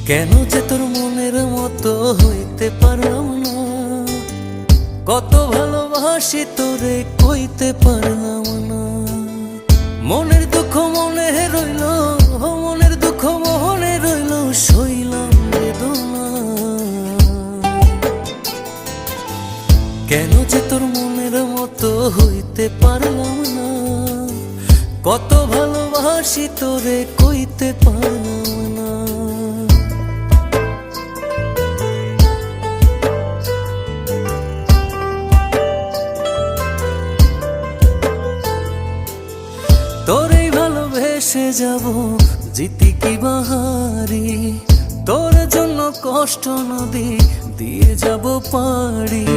কেন যে তোর মনের মতো হইতে পারলাম না, কত ভালোবাসি তোরে কইতে পারলাম না। মনের দুঃখ মনে রইল, মনের দুঃখ মনে রইল, সইলাম বেদনা। কেন যে তোর মনের মতো হইতে পারলাম না, কত ভালোবাসি তোরে কইতে পারলাম না। তোরেই ভালোবেসে যাব জিতি কি বাহারি, তোর জন্য কষ্ট নদী দিয়ে যাব পারি।